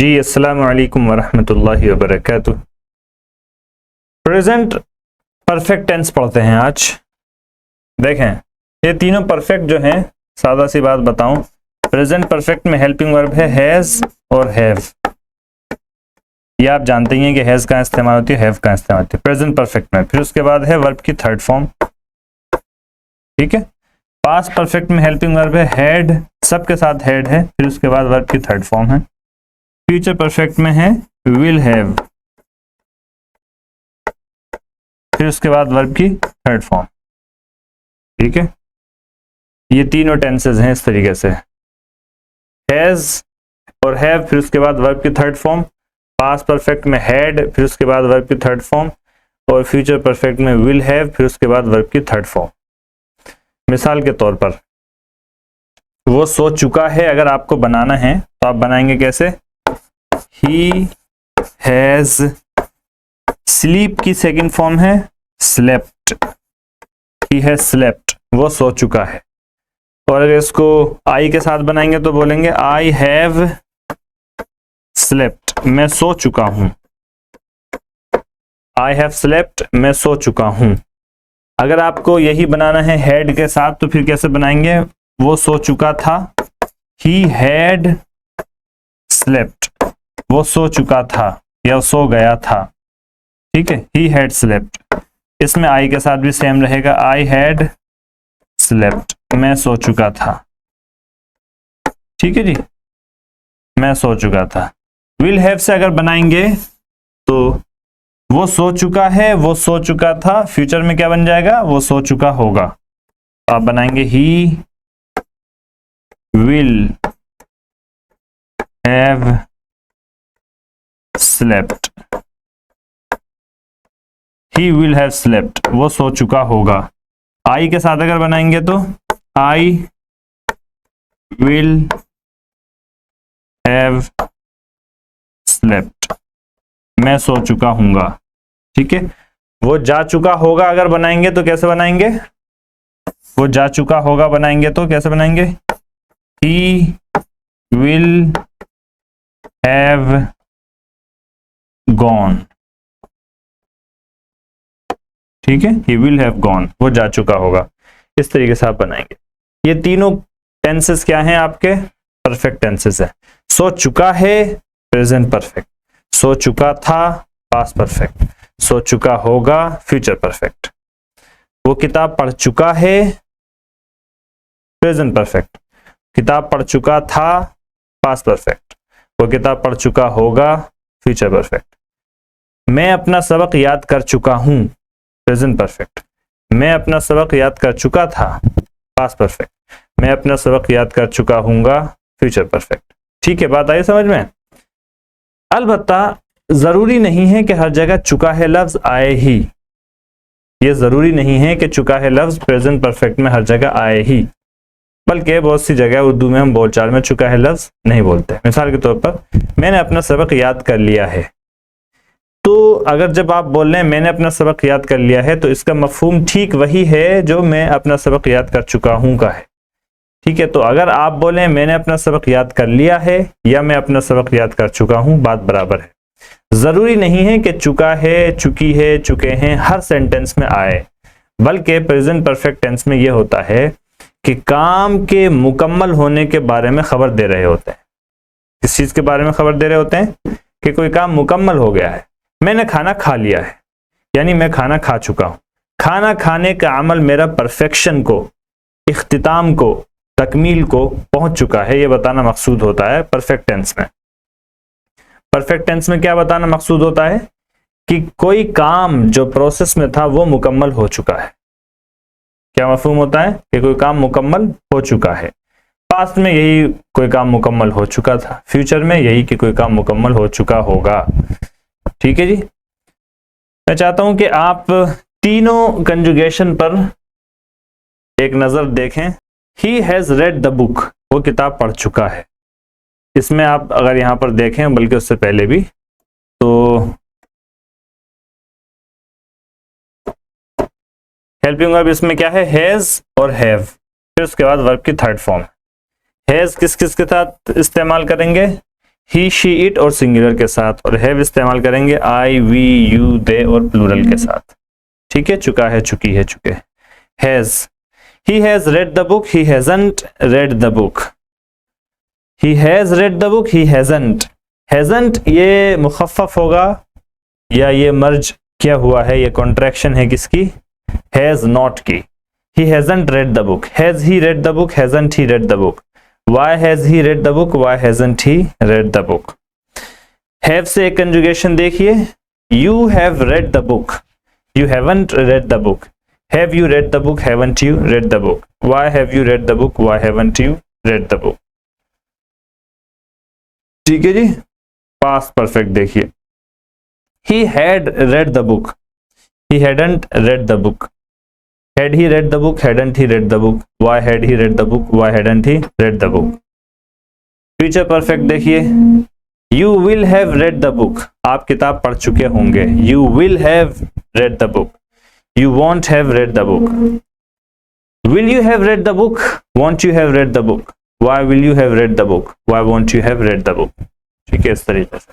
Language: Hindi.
जी अस्सलामु अलैकुम वरहमतुल्लाहि वबरकातुह। प्रेजेंट परफेक्ट टेंस पढ़ते हैं आज। देखें ये तीनों परफेक्ट जो हैं, सादा सी बात बताऊं, प्रेजेंट परफेक्ट में हेल्पिंग वर्ब है हैज और हैव। ये आप जानते ही हैं कि हैज का इस्तेमाल होती है, हैव का इस्तेमाल होती है प्रेजेंट परफेक्ट में। फिर उसके बाद है वर्ब की थर्ड फॉर्म, ठीक है। पास्ट परफेक्ट में हेल्पिंग वर्ब है हैड, सबके साथ हैड है, फिर उसके बाद वर्ब की थर्ड फॉर्म है। फ्यूचर परफेक्ट में है विल हैव, फिर उसके बाद वर्ब की थर्ड फॉर्म, ठीक है। ये तीनों टेंसेस हैं इस तरीके से, हैज और हैव, फिर उसके बाद वर्ब की थर्ड फॉर्म। पास्ट परफेक्ट में हैड, फिर उसके बाद वर्ब की थर्ड फॉर्म, और फ्यूचर परफेक्ट में विल हैव, फिर उसके बाद वर्ब की थर्ड फॉर्म। मिसाल के तौर पर वो सो चुका है, अगर आपको बनाना है तो आप बनाएंगे कैसे? He has sleep की सेकंड फॉर्म है slept, he has slept, वो सो चुका है। और अगर इसको I के साथ बनाएंगे तो बोलेंगे I have slept, मैं सो चुका हूं। I have slept, मैं सो चुका हूं। अगर आपको यही बनाना है had के साथ तो फिर कैसे बनाएंगे? वो सो चुका था, he had slept, वो सो चुका था या सो गया था, ठीक है। he had slept, इसमें I के साथ भी सेम रहेगा, I had slept, मैं सो चुका था, ठीक है जी, मैं सो चुका था। will have से अगर बनाएंगे तो वो सो चुका है, वो सो चुका था, फ्यूचर में क्या बन जाएगा? वो सो चुका होगा। आप बनाएंगे he will have slept, he will have slept, वो सो चुका होगा। I के साथ अगर बनाएंगे तो I will have slept, मैं सो चुका हूंगा, ठीक है। वो जा चुका होगा अगर बनाएंगे तो कैसे बनाएंगे? वो जा चुका होगा बनाएंगे तो कैसे बनाएंगे? he will have gone, ठीक है, he will have gone, वो जा चुका होगा। इस तरीके से आप बनाएंगे। ये तीनों टेंसेस क्या हैं आपके? परफेक्ट टेंसेस है। सो चुका है प्रेजेंट परफेक्ट, सो चुका था पास्ट परफेक्ट, सो चुका होगा फ्यूचर परफेक्ट। वो किताब पढ़ चुका है प्रेजेंट परफेक्ट, किताब पढ़ चुका था पास्ट परफेक्ट, वो किताब पढ़ चुका होगा फ्यूचर परफेक्ट। मैं अपना सबक याद कर चुका हूं प्रेजेंट परफेक्ट, मैं अपना सबक याद कर चुका था पास्ट परफेक्ट, मैं अपना सबक याद कर चुका हूंगा फ्यूचर परफेक्ट। ठीक है, बात आई समझ में? अलबत्ता जरूरी नहीं है कि हर जगह चुका है लफ्ज आए ही, ये जरूरी नहीं है कि चुका है लफ्ज प्रेजेंट परफेक्ट में हर जगह आए ही, बल्कि बहुत सी जगह उर्दू में हम बोलचाल में चुका है लफ्ज नहीं बोलते। मिसाल के तौर पर मैंने अपना सबक याद कर लिया है, तो अगर जब आप बोल रहे हैं मैंने अपना सबक याद कर लिया है तो इसका मफहूम ठीक वही है जो मैं अपना सबक याद कर चुका हूं का है, ठीक है। तो अगर आप बोलें मैंने अपना सबक याद कर लिया है या मैं अपना सबक याद कर चुका हूं, बात बराबर है। जरूरी नहीं है कि चुका है, चुकी है, चुके हैं हर सेंटेंस में आए, बल्कि प्रेजेंट परफेक्ट टेंस में यह होता है कि काम के मुकम्मल होने के बारे में खबर दे रहे होते हैं। किस चीज के बारे में खबर दे रहे होते हैं? कि कोई काम मुकम्मल हो गया है। मैंने खाना खा लिया है यानी मैं खाना खा चुका हूं। खाना खाने का अमल मेरा परफेक्शन को, इख्तिताम को, तकमील को पहुंच चुका है, यह बताना मकसूद होता है परफेक्ट टेंस में। परफेक्ट टेंस में क्या बताना मकसूद होता है? कि कोई काम जो प्रोसेस में था वो मुकम्मल हो चुका है। क्या मफहूम होता है? कि कोई काम मुकम्मल हो चुका है। पास्ट में यही कोई काम मुकम्मल हो चुका था, फ्यूचर में यही कि कोई काम मुकम्मल हो चुका होगा, ठीक है जी। मैं चाहता हूं कि आप तीनों कंजुगेशन पर एक नजर देखें। He has read the book, वो किताब पढ़ चुका है। इसमें आप अगर यहां पर देखें, बल्कि उससे पहले भी, तो हेल्पिंग वर्ब इसमें क्या है? हैज और हैव, फिर उसके बाद वर्ब की थर्ड फॉर्म। हैज किस किस के साथ इस्तेमाल करेंगे? ही शी इट और सिंगुलर के साथ, और हैव इस्तेमाल करेंगे आई वी यू दे और प्लूरल के साथ। ठीक है, चुका है, चुकी है, चुके। Has, he has read the book, he hasn't read the book. He has read the book, he hasn't. Hasn't ये मुखफ़फ़ होगा या ये मर्ज क्या हुआ है, ये कॉन्ट्रैक्शन है किसकी, हैज नॉट की। He hasn't read the book. Has he read the book? Hasn't he read the book? Why has he read the book? Why hasn't he read the book? Have से एक conjugation देखिए, you have read the book. You haven't read the book. Have you read the book? Haven't you read the book? Why have you read the book? Why haven't you read the book? ठीक है जी। Past perfect देखिए, he had read the book. He hadn't read the book. Had he read the book? Hadn't he read the book? Why had he read the book? Why hadn't he read the book? Future perfect देखिए, you will have read the book. आप किताब पढ़ चुके होंगे। You will have read the book. You won't have read the book. Will you have read the book? Won't you have read the book? Why will you have read the book? Why won't you have read the book? ठीक है, इस तरीके से।